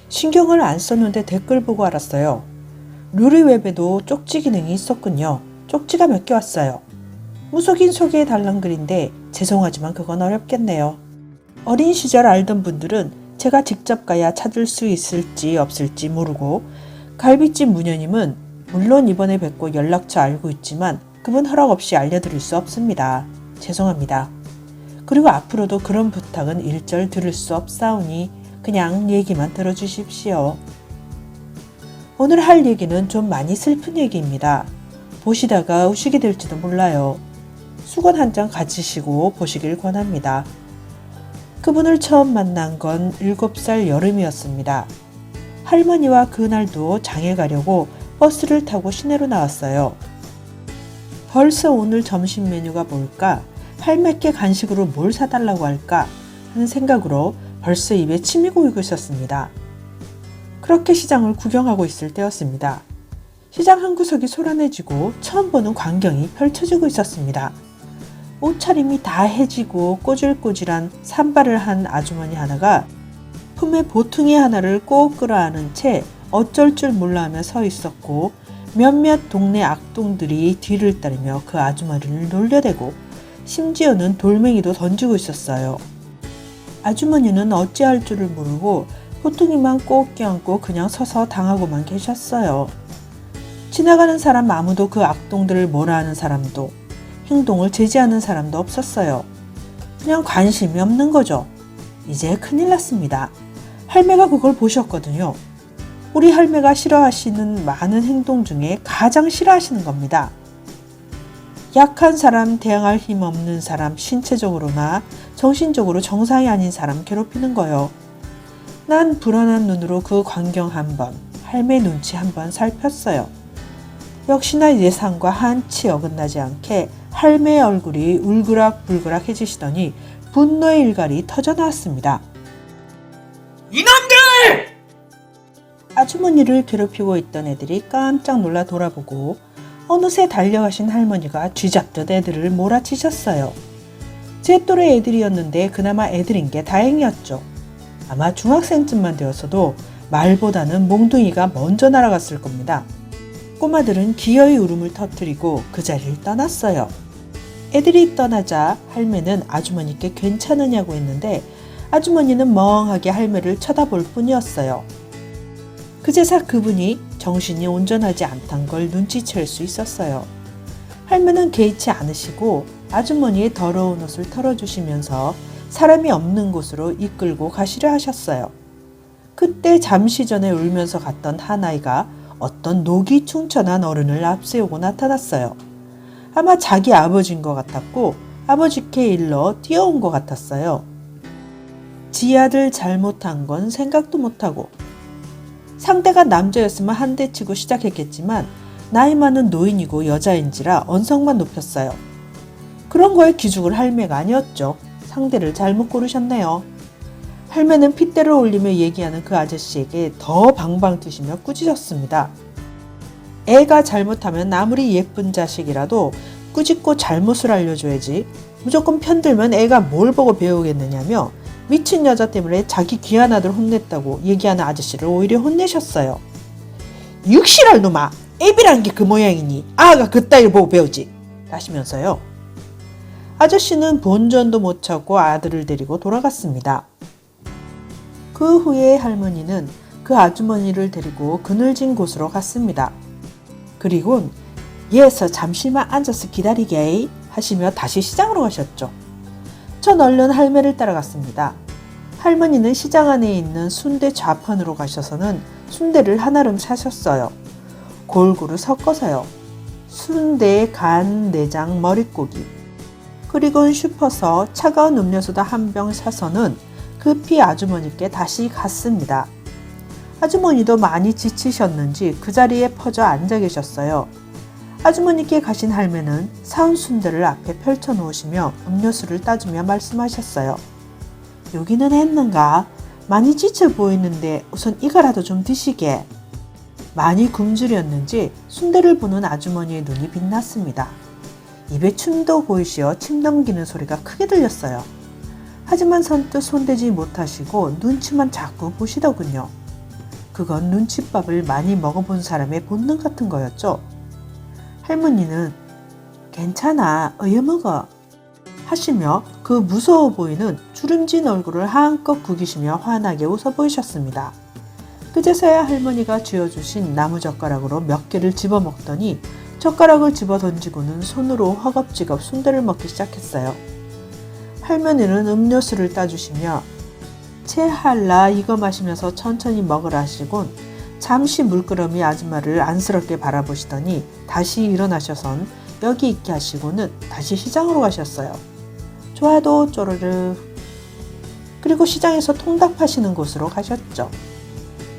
신경을 안 썼는데 댓글 보고 알았어요. 루리웹에도 쪽지 기능이 있었군요. 쪽지가 몇 개 왔어요. 무속인 소개해달란 글인데 죄송하지만 그건 어렵겠네요. 어린 시절 알던 분들은 제가 직접 가야 찾을 수 있을지 없을지 모르고, 갈비찜 무녀님은 물론 이번에 뵙고 연락처 알고 있지만 그분 허락 없이 알려드릴 수 없습니다. 죄송합니다. 그리고 앞으로도 그런 부탁은 일절 들을 수 없사오니 그냥 얘기만 들어주십시오. 오늘 할 얘기는 좀 많이 슬픈 얘기입니다. 보시다가 우시게 될지도 몰라요. 수건 한 장 가지시고 보시길 권합니다. 그분을 처음 만난 건 7살 여름이었습니다. 할머니와 그날도 장에 가려고 버스를 타고 시내로 나왔어요. 벌써 오늘 점심 메뉴가 뭘까? 할매께 간식으로 뭘 사달라고 할까? 하는 생각으로 벌써 입에 침이 고이고 있었습니다. 그렇게 시장을 구경하고 있을 때였습니다. 시장 한 구석이 소란해지고 처음 보는 광경이 펼쳐지고 있었습니다. 옷차림이 다 해지고 꼬질꼬질한 산발을 한 아주머니 하나가 품에 보퉁이 하나를 꼭 끌어안은 채 어쩔 줄 몰라하며 서 있었고, 몇몇 동네 악동들이 뒤를 따르며 그 아주머니를 놀려대고 심지어는 돌멩이도 던지고 있었어요. 아주머니는 어찌할 줄을 모르고 보퉁이만 꼭 껴안고 그냥 서서 당하고만 계셨어요. 지나가는 사람 아무도 그 악동들을 뭐라 하는 사람도 행동을 제지하는 사람도 없었어요. 그냥 관심이 없는 거죠. 이제 큰일 났습니다. 할매가 그걸 보셨거든요. 우리 할매가 싫어하시는 많은 행동 중에 가장 싫어하시는 겁니다. 약한 사람, 대항할 힘 없는 사람, 신체적으로나 정신적으로 정상이 아닌 사람 괴롭히는 거요. 난 불안한 눈으로 그 광경 한번, 할매 눈치 한번 살폈어요. 역시나 예상과 한치 어긋나지 않게 할매의 얼굴이 울그락불그락해지시더니 분노의 일갈이 터져나왔습니다. 이놈들! 아주머니를 괴롭히고 있던 애들이 깜짝 놀라 돌아보고 어느새 달려가신 할머니가 쥐잡듯 애들을 몰아치셨어요. 제 또래 애들이었는데 그나마 애들인 게 다행이었죠. 아마 중학생쯤만 되었어도 말보다는 몽둥이가 먼저 날아갔을 겁니다. 꼬마들은 기어이 울음을 터뜨리고 그 자리를 떠났어요. 애들이 떠나자 할매는 아주머니께 괜찮으냐고 했는데 아주머니는 멍하게 할매를 쳐다볼 뿐이었어요. 그제서 그분이 정신이 온전하지 않단 걸 눈치챌 수 있었어요. 할매는 개의치 않으시고 아주머니의 더러운 옷을 털어주시면서 사람이 없는 곳으로 이끌고 가시려 하셨어요. 그때 잠시 전에 울면서 갔던 한 아이가 어떤 녹이 충천한 어른을 앞세우고 나타났어요. 아마 자기 아버지인 것 같았고 아버지께 일러 뛰어온 것 같았어요. 지 아들 잘못한 건 생각도 못하고, 상대가 남자였으면 한 대 치고 시작했겠지만 나이 많은 노인이고 여자인지라 언성만 높였어요. 그런 거에 기죽을 할매가 아니었죠. 상대를 잘못 고르셨네요. 할매는 핏대를 올리며 얘기하는 그 아저씨에게 더 방방 뛰시며 꾸짖었습니다. 애가 잘못하면 아무리 예쁜 자식이라도 꾸짖고 잘못을 알려줘야지 무조건 편들면 애가 뭘 보고 배우겠느냐며 미친 여자 때문에 자기 귀한 아들 혼냈다고 얘기하는 아저씨를 오히려 혼내셨어요. 육실할 놈아! 애비란 게 그 모양이니 아가 그따위를 보고 배우지! 하시면서요. 아저씨는 본전도 못 찾고 아들을 데리고 돌아갔습니다. 그 후에 할머니는 그 아주머니를 데리고 그늘진 곳으로 갔습니다. 그리곤 예서 잠시만 앉아서 기다리게 하시며 다시 시장으로 가셨죠. 전 얼른 할매를 따라갔습니다. 할머니는 시장 안에 있는 순대 좌판으로 가셔서는 순대를 한아름 사셨어요. 골고루 섞어서요. 순대, 간, 내장, 머릿고기. 그리곤 슈퍼서 차가운 음료수다 한 병 사서는 급히 아주머니께 다시 갔습니다. 아주머니도 많이 지치셨는지 그 자리에 퍼져 앉아 계셨어요. 아주머니께 가신 할매는 사온 순대를 앞에 펼쳐 놓으시며 음료수를 따주며 말씀하셨어요. 여기는 했는가? 많이 지쳐 보이는데 우선 이거라도 좀 드시게. 많이 굶주렸는지 순대를 보는 아주머니의 눈이 빛났습니다. 입에 춤도 보이시어 침 넘기는 소리가 크게 들렸어요. 하지만 선뜻 손대지 못하시고 눈치만 자꾸 보시더군요. 그건 눈칫밥을 많이 먹어본 사람의 본능 같은 거였죠. 할머니는 괜찮아, 어여먹어 하시며 그 무서워 보이는 주름진 얼굴을 한껏 구기시며 환하게 웃어 보이셨습니다. 그제서야 할머니가 쥐어주신 나무젓가락으로 몇 개를 집어먹더니 젓가락을 집어 던지고는 손으로 허겁지겁 순대를 먹기 시작했어요. 할머니는 음료수를 따주시며 체할라 이거 마시면서 천천히 먹으라 하시곤 잠시 물끄러미 아줌마를 안쓰럽게 바라보시더니 다시 일어나셔선 여기 있게 하시고는 다시 시장으로 가셨어요. 좋아도 쪼르르. 그리고 시장에서 통닭 파시는 곳으로 가셨죠.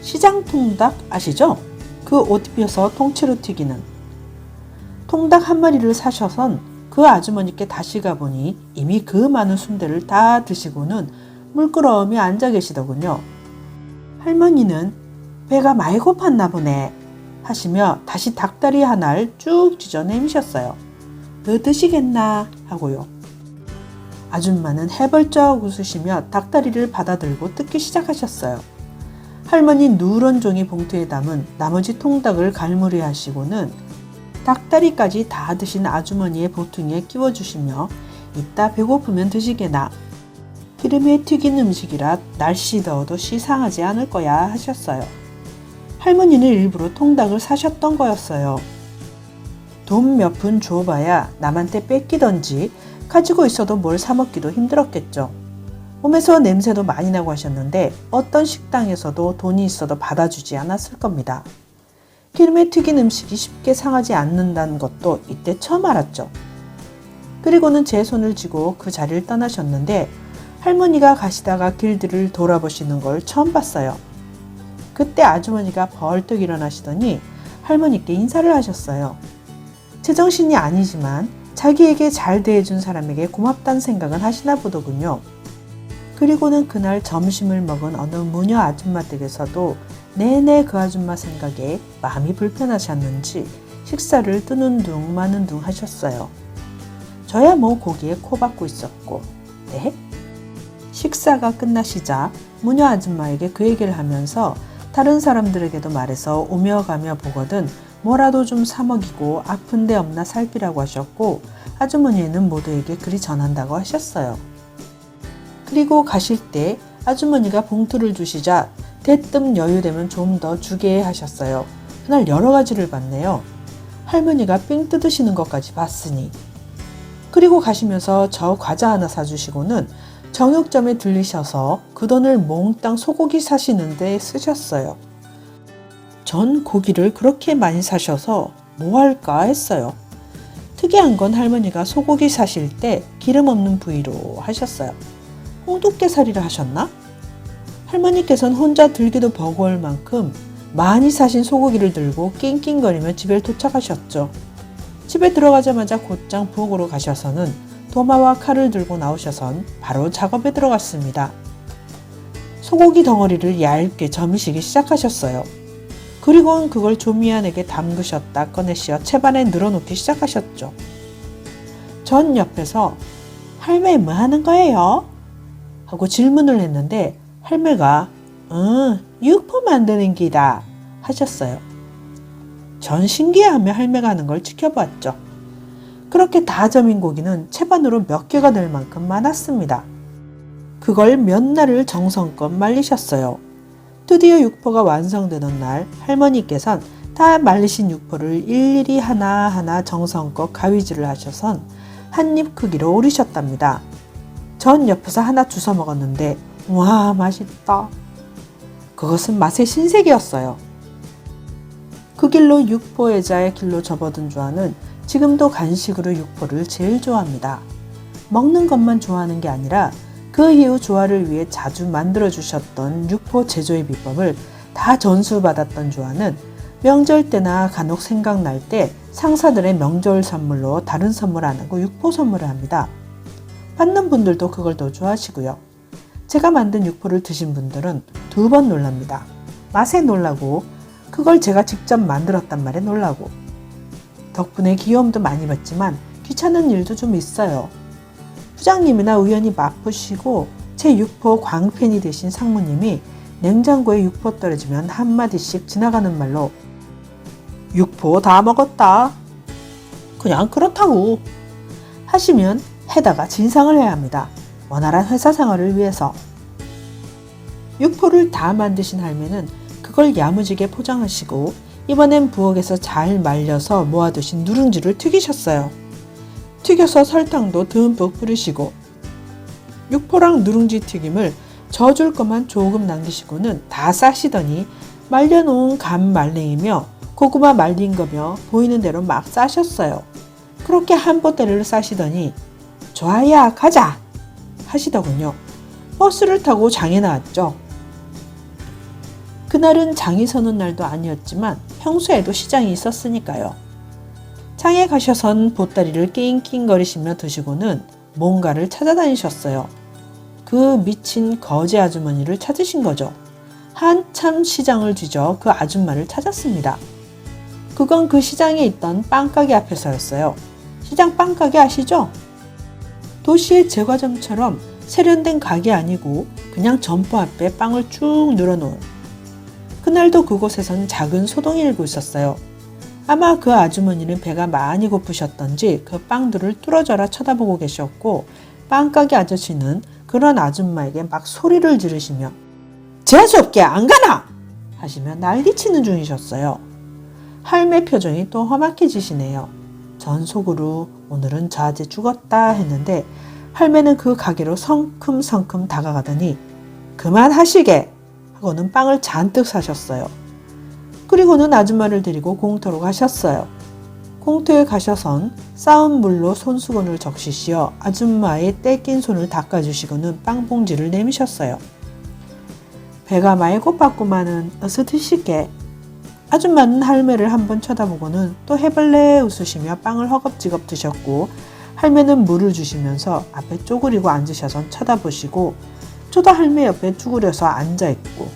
시장 통닭 아시죠? 그 옷 입혀서 통째로 튀기는. 통닭 한 마리를 사셔선 그 아주머니께 다시 가보니 이미 그 많은 순대를 다 드시고는 물끄러미 앉아 계시더군요. 할머니는 배가 많이 고팠나 보네 하시며 다시 닭다리 하나를 쭉 찢어 내미셨어요. 더 드시겠나 하고요. 아줌마는 해벌쩍 웃으시며 닭다리를 받아들고 뜯기 시작하셨어요. 할머니 누런 종이 봉투에 담은 나머지 통닭을 갈무리 하시고는 닭다리까지 다 드신 아주머니의 보퉁이에 끼워주시며 이따 배고프면 드시게나. 기름에 튀긴 음식이라 날씨 더워도 시상하지 않을 거야 하셨어요. 할머니는 일부러 통닭을 사셨던 거였어요. 돈 몇 푼 줘봐야 남한테 뺏기던지 가지고 있어도 뭘 사먹기도 힘들었겠죠. 몸에서 냄새도 많이 나고 하셨는데 어떤 식당에서도 돈이 있어도 받아주지 않았을 겁니다. 기름에 튀긴 음식이 쉽게 상하지 않는다는 것도 이때 처음 알았죠. 그리고는 제 손을 쥐고 그 자리를 떠나셨는데 할머니가 가시다가 길들을 돌아보시는 걸 처음 봤어요. 그때 아주머니가 벌떡 일어나시더니 할머니께 인사를 하셨어요. 제정신이 아니지만 자기에게 잘 대해준 사람에게 고맙다는 생각은 하시나 보더군요. 그리고는 그날 점심을 먹은 어느 무녀 아줌마 댁에서도 내내 그 아줌마 생각에 마음이 불편하셨는지 식사를 뜨는 둥 마는 둥 하셨어요. 저야 뭐 고기에 코 박고 있었고. 네? 식사가 끝나시자 무녀 아줌마에게 그 얘기를 하면서 다른 사람들에게도 말해서 오며 가며 보거든 뭐라도 좀 사먹이고 아픈 데 없나 살피라고 하셨고 아주머니는 모두에게 그리 전한다고 하셨어요. 그리고 가실 때 아주머니가 봉투를 주시자 대뜸 여유되면 좀 더 주게 하셨어요. 그날 여러 가지를 봤네요. 할머니가 삥 뜯으시는 것까지 봤으니. 그리고 가시면서 저 과자 하나 사주시고는 정육점에 들리셔서 그 돈을 몽땅 소고기 사시는 데 쓰셨어요. 전 고기를 그렇게 많이 사셔서 뭐 할까 했어요. 특이한 건 할머니가 소고기 사실 때 기름 없는 부위로 하셨어요. 홍두깨살이라 하셨나? 할머니께서는 혼자 들기도 버거울 만큼 많이 사신 소고기를 들고 낑낑거리며 집에 도착하셨죠. 집에 들어가자마자 곧장 부엌으로 가셔서는 도마와 칼을 들고 나오셔선 바로 작업에 들어갔습니다. 소고기 덩어리를 얇게 점이시기 시작하셨어요. 그리고는 그걸 조미안에게 담그셨다 꺼내시어 채반에 늘어놓기 시작하셨죠. 전 옆에서 할매 뭐 하는 거예요? 하고 질문을 했는데 할매가 육포 만드는 기다 하셨어요. 전 신기해하며 할매가 하는 걸 지켜봤죠. 그렇게 다 점인 고기는 채반으로 몇 개가 될 만큼 많았습니다. 그걸 몇 날을 정성껏 말리셨어요. 드디어 육포가 완성되는 날 할머니께선 다 말리신 육포를 일일이 하나하나 정성껏 가위질을 하셔선 한 입 크기로 오리셨답니다. 전 옆에서 하나 주워 먹었는데 와 맛있다. 그것은 맛의 신세계였어요. 그 길로 육포애자의 길로 접어든 조아는 지금도 간식으로 육포를 제일 좋아합니다. 먹는 것만 좋아하는 게 아니라 그 이후 조아를 위해 자주 만들어주셨던 육포 제조의 비법을 다 전수받았던 조아는 명절 때나 간혹 생각날 때 상사들의 명절 선물로 다른 선물 안 하고 육포 선물을 합니다. 받는 분들도 그걸 더 좋아하시고요. 제가 만든 육포를 드신 분들은 2번 놀랍니다. 맛에 놀라고 그걸 제가 직접 만들었단 말에 놀라고. 덕분에 귀여움도 많이 받지만 귀찮은 일도 좀 있어요. 부장님이나 우연히 맛보시고 제 육포 광팬이 되신 상무님이 냉장고에 육포 떨어지면 한마디씩 지나가는 말로 육포 다 먹었다. 그냥 그렇다고 하시면 해다가 진상을 해야 합니다. 원활한 회사 생활을 위해서. 육포를 다 만드신 할매는 그걸 야무지게 포장하시고 이번엔 부엌에서 잘 말려서 모아두신 누룽지를 튀기셨어요. 튀겨서 설탕도 듬뿍 뿌리시고 육포랑 누룽지 튀김을 져줄 것만 조금 남기시고는 다 싸시더니 말려놓은 감 말랭이며 고구마 말린 거며 보이는 대로 막 싸셨어요. 그렇게 한 보따리를 싸시더니 좋아야 가자 하시더군요. 버스를 타고 장에 나왔죠. 그날은 장이 서는 날도 아니었지만 평소에도 시장이 있었으니까요. 장에 가셔선 보따리를 낑낑거리시며 드시고는 뭔가를 찾아다니셨어요. 그 미친 거지 아주머니를 찾으신 거죠. 한참 시장을 뒤져 그 아줌마를 찾았습니다. 그건 그 시장에 있던 빵가게 앞에서였어요. 시장 빵가게 아시죠? 도시의 제과점처럼 세련된 가게 아니고 그냥 점포 앞에 빵을 쭉 늘어놓은. 그날도 그곳에선 작은 소동이 일고 있었어요. 아마 그 아주머니는 배가 많이 고프셨던지 그 빵들을 뚫어져라 쳐다보고 계셨고 빵가게 아저씨는 그런 아줌마에게 막 소리를 지르시며 재수없게 안 가나! 하시며 난리치는 중이셨어요. 할매 표정이 또 험악해지시네요. 전 속으로 오늘은 자제 죽었다 했는데 할매는 그 가게로 성큼성큼 다가가더니 그만하시게! 하고는 빵을 잔뜩 사셨어요. 그리고는 아줌마를 데리고 공터로 가셨어요. 공터에 가셔선 싸운 물로 손수건을 적시시어 아줌마의 떼낀 손을 닦아주시고는 빵봉지를 내미셨어요. 배가 많이 고팠구만은 어서 드시게. 아줌마는 할매를 한번 쳐다보고는 또 해벌레 웃으시며 빵을 허겁지겁 드셨고 할매는 물을 주시면서 앞에 쪼그리고 앉으셔선 쳐다보시고 저도 할매 옆에 쭈그려서 앉아있고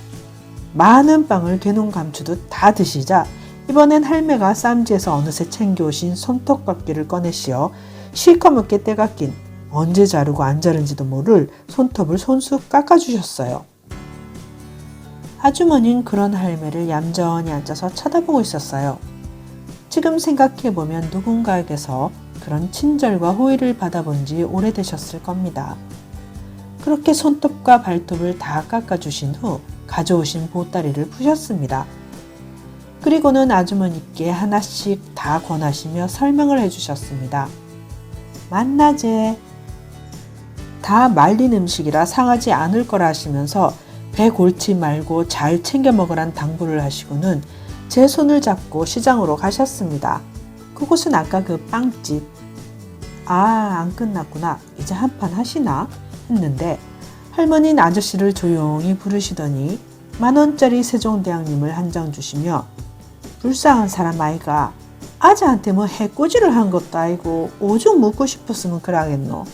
많은 빵을 개눈 감추듯 다 드시자 이번엔 할매가 쌈지에서 어느새 챙겨오신 손톱깎이를 꺼내시어 시커멓게 때가 낀 언제 자르고 안 자른지도 모를 손톱을 손수 깎아주셨어요. 아주머니는 그런 할매를 얌전히 앉아서 쳐다보고 있었어요. 지금 생각해보면 누군가에게서 그런 친절과 호의를 받아본 지 오래되셨을 겁니다. 그렇게 손톱과 발톱을 다 깎아주신 후 가져오신 보따리를 푸셨습니다. 그리고는 아주머니께 하나씩 다 권하시며 설명을 해주셨습니다. 만나제. 다 말린 음식이라 상하지 않을 거라 하시면서 배 골치 말고 잘 챙겨 먹으란 당부를 하시고는 제 손을 잡고 시장으로 가셨습니다. 그곳은 아까 그 빵집. 안 끝났구나. 이제 한판 하시나? 했는데 할머니는 아저씨를 조용히 부르시더니 10,000원짜리 세종대왕님을 한 장 주시며 불쌍한 사람 아이가 아재한테 뭐 해코지를 한 것도 아니고 오죽 묻고 싶었으면 그러겠노.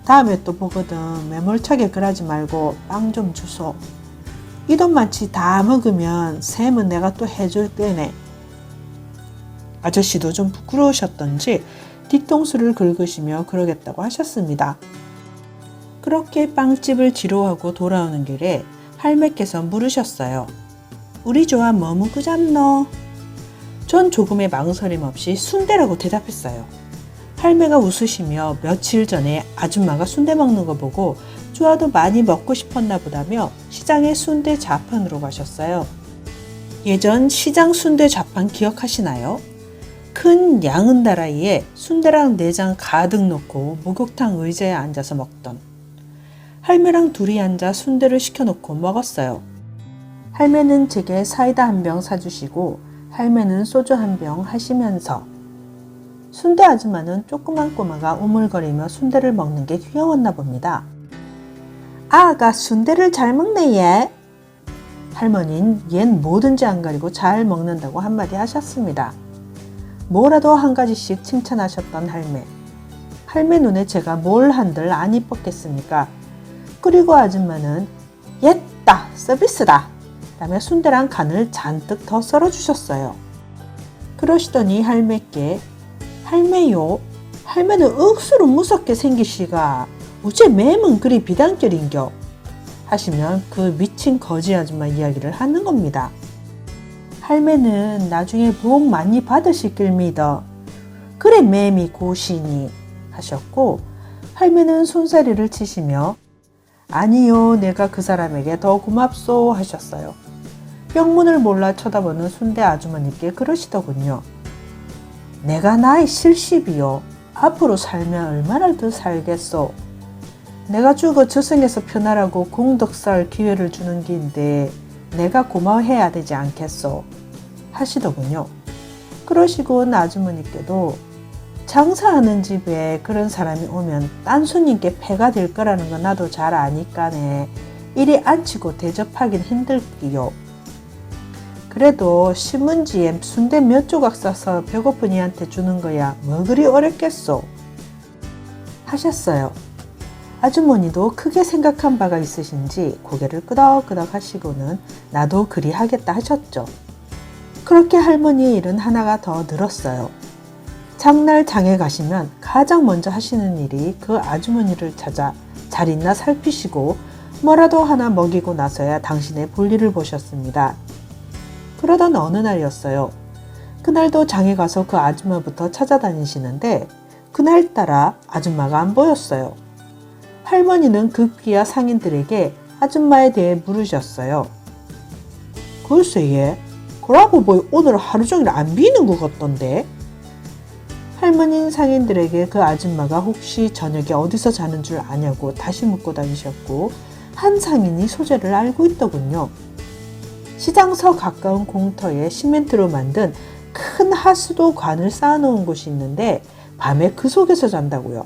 다음에 또 보거든 매몰차게 그러지 말고 빵 좀 주소. 이 돈 많지 다 먹으면 셈은 내가 또 해줄 때네. 아저씨도 좀 부끄러우셨던지 뒤통수를 긁으시며 그러겠다고 하셨습니다. 그렇게 빵집을 지로하고 돌아오는 길에 할매께서 물으셨어요. 우리 조아 뭐 먹고 잡노? 전 조금의 망설임 없이 순대라고 대답했어요. 할매가 웃으시며 며칠 전에 아줌마가 순대 먹는 거 보고 조아도 많이 먹고 싶었나 보다며 시장에 순대 자판으로 가셨어요. 예전 시장 순대 자판 기억하시나요? 큰 양은 다라이에 순대랑 내장 가득 넣고 목욕탕 의자에 앉아서 먹던. 할매랑 둘이 앉아 순대를 시켜놓고 먹었어요. 할매는 제게 사이다 한 병 사주시고 할매는 소주 한 병 하시면서 순대 아줌마는 조그만 꼬마가 우물거리며 순대를 먹는 게 귀여웠나 봅니다. 아가 순대를 잘 먹네 얘. 할머니는 얜 뭐든지 안 가리고 잘 먹는다고 한마디 하셨습니다. 뭐라도 한 가지씩 칭찬하셨던 할매. 할매 눈에 제가 뭘 한들 안 이뻤겠습니까? 그리고 아줌마는 옛다 서비스다 라며 순대랑 간을 잔뜩 더 썰어주셨어요. 그러시더니 할매께 할매요, 할매는 억수로 무섭게 생기시가 어째 맴은 그리 비단결인겨. 하시면 그 미친 거지 아줌마 이야기를 하는 겁니다. 할매는 나중에 복 많이 받으시길 믿어. 그래 매미 고시니 하셨고, 할매는 손사리를 치시며 아니요 내가 그 사람에게 더 고맙소 하셨어요. 영문을 몰라 쳐다보는 순대 아주머니께 그러시더군요. 내가 나이 70이요. 앞으로 살면 얼마나 더 살겠소. 내가 죽어 저승에서 편하라고 공덕 쌓을 기회를 주는 긴데 내가 고마워해야 되지 않겠소 하시더군요. 그러시곤 아주머니께도 장사하는 집에 그런 사람이 오면 딴 손님께 폐가 될 거라는 거 나도 잘 아니까네. 이리 앉히고 대접하긴 힘들기요. 그래도 신문지에 순대 몇 조각 싸서 배고픈 이한테 주는 거야 뭐 그리 어렵겠소 하셨어요. 아주머니도 크게 생각한 바가 있으신지 고개를 끄덕끄덕 하시고는 나도 그리 하겠다 하셨죠. 그렇게 할머니의 일은 하나가 더 늘었어요. 장날 장에 가시면 가장 먼저 하시는 일이 그 아주머니를 찾아 잘 있나 살피시고 뭐라도 하나 먹이고 나서야 당신의 볼일을 보셨습니다. 그러던 어느 날이었어요. 그날도 장에 가서 그 아줌마부터 찾아다니시는데 그날따라 아줌마가 안 보였어요. 할머니는 급기야 상인들에게 아줌마에 대해 물으셨어요. 글쎄 얘, 그러고 뭐 오늘 하루 종일 안 비는 것 같던데? 할머니는 상인들에게 그 아줌마가 혹시 저녁에 어디서 자는 줄 아냐고 다시 묻고 다니셨고 한 상인이 소재를 알고 있더군요. 시장서 가까운 공터에 시멘트로 만든 큰 하수도 관을 쌓아놓은 곳이 있는데 밤에 그 속에서 잔다고요.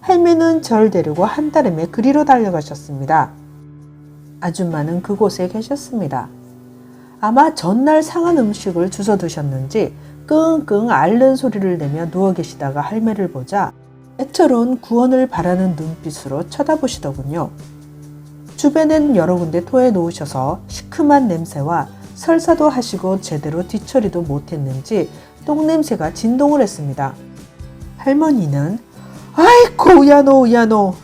할매는 절 데리고 한달음에 그리로 달려가셨습니다. 아줌마는 그곳에 계셨습니다. 아마 전날 상한 음식을 주워 드셨는지 끙끙 앓는 소리를 내며 누워 계시다가 할매를 보자 애처로운 구원을 바라는 눈빛으로 쳐다보시더군요. 주변엔 여러 군데 토해 놓으셔서 시큼한 냄새와 설사도 하시고 제대로 뒤처리도 못했는지 똥냄새가 진동을 했습니다. 할머니는 아이고 우야노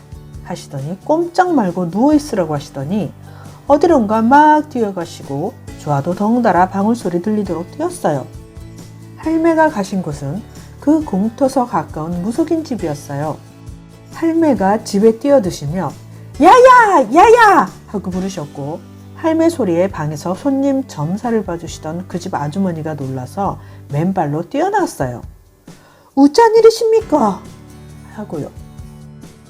하시더니 꼼짝 말고 누워있으라고 하시더니 어디론가 막 뛰어가시고 좋아도 덩달아 방울소리 들리도록 뛰었어요. 할매가 가신 곳은 그 공터서 가까운 무속인 집이었어요. 할매가 집에 뛰어드시며 야야 하고 부르셨고 할매 소리에 방에서 손님 점사를 봐주시던 그 집 아주머니가 놀라서 맨발로 뛰어나왔어요. 우짠 일이십니까? 하고요.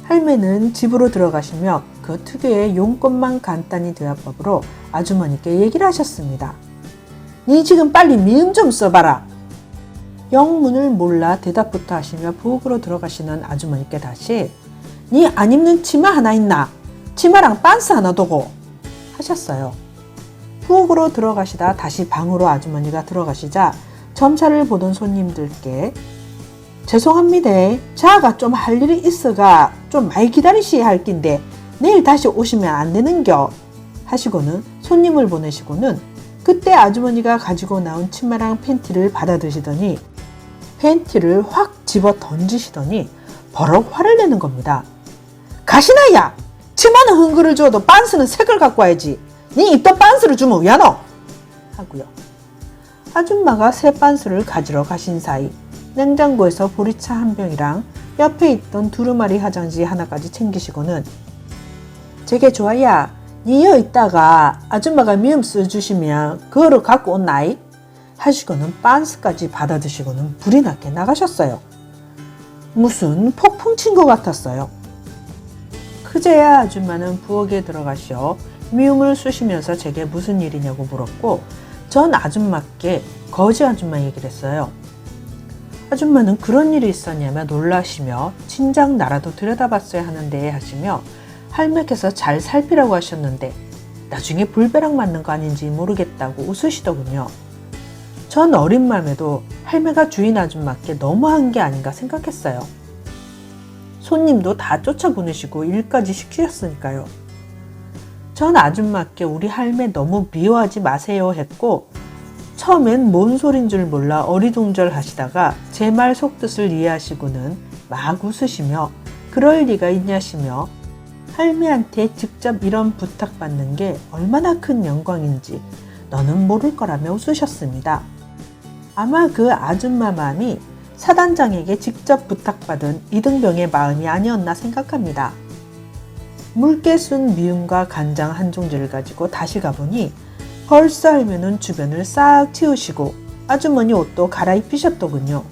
할매는 집으로 들어가시며 그 특유의 용건만 간단히 대화법으로 아주머니께 얘기를 하셨습니다. 니 지금 빨리 미음 좀 써봐라. 영문을 몰라 대답부터 하시며 부엌으로 들어가시는 아주머니께 다시 니 안 입는 치마 하나 있나? 치마랑 빤스 하나 두고 하셨어요. 부엌으로 들어가시다 다시 방으로 아주머니가 들어가시자 점차를 보던 손님들께 죄송합니다. 자가 좀 할 일이 있어가 좀 많이 기다리셔야 할 낀데 내일 다시 오시면 안 되는겨 하시고는 손님을 보내시고는 그때 아주머니가 가지고 나온 치마랑 팬티를 받아 드시더니 팬티를 확 집어 던지시더니 버럭 화를 내는 겁니다. 가시나야! 치마는 흥그를 줘도 빤스는 색을 갖고 와야지. 네 입던 빤스를 주면 왜노? 하고요. 아줌마가 새 빤스를 가지러 가신 사이 냉장고에서 보리차 한 병이랑 옆에 있던 두루마리 화장지 하나까지 챙기시고는 제게 좋아야 니여 있다가 아줌마가 미음 써주시면 그거를 갖고 온나이? 하시고는 빤스까지 받아 드시고는 불이 나게 나가셨어요. 무슨 폭풍 친 것 같았어요. 그제야 아줌마는 부엌에 들어가시어 미움을 쑤시면서 제게 무슨 일이냐고 물었고 전 아줌마께 거지 아줌마 얘기를 했어요. 아줌마는 그런 일이 있었냐며 놀라시며 진작 나라도 들여다봤어야 하는데 하시며 할매께서 잘 살피라고 하셨는데 나중에 불배랑 맞는 거 아닌지 모르겠다고 웃으시더군요. 전 어린 마음에도 할매가 주인 아줌마께 너무한 게 아닌가 생각했어요. 손님도 다 쫓아보내시고 일까지 시키셨으니까요. 전 아줌마께 우리 할매 너무 미워하지 마세요 했고 처음엔 뭔 소린 줄 몰라 어리둥절 하시다가 제 말 속뜻을 이해하시고는 막 웃으시며 그럴 리가 있냐시며 할매한테 직접 이런 부탁받는 게 얼마나 큰 영광인지 너는 모를 거라며 웃으셨습니다. 아마 그 아줌마 마음이 사단장에게 직접 부탁받은 이등병의 마음이 아니었나 생각합니다. 묽게 쓴 미음과 간장 한 종지를 가지고 다시 가보니 벌써 할매는 주변을 싹 치우시고 아주머니 옷도 갈아입히셨더군요.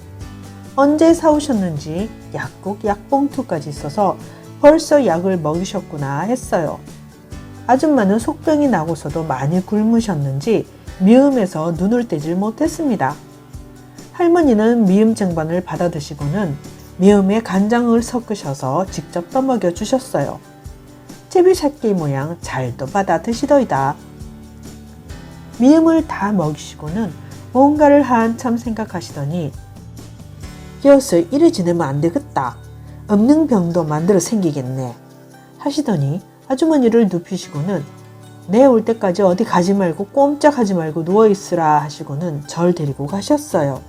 언제 사오셨는지 약국 약봉투까지 있어서 벌써 약을 먹이셨구나 했어요. 아줌마는 속병이 나고서도 많이 굶으셨는지 미음에서 눈을 떼질 못했습니다. 할머니는 미음 쟁반을 받아 드시고는 미음에 간장을 섞으셔서 직접 떠먹여 주셨어요. 제비새끼 모양 잘도 받아 드시더이다. 미음을 다 먹이시고는 뭔가를 한참 생각하시더니 여서 이래 지내면 안 되겠다. 없는 병도 만들어 생기겠네 하시더니 아주머니를 눕히시고는 내 올 때까지 어디 가지 말고 꼼짝하지 말고 누워있으라 하시고는 절 데리고 가셨어요.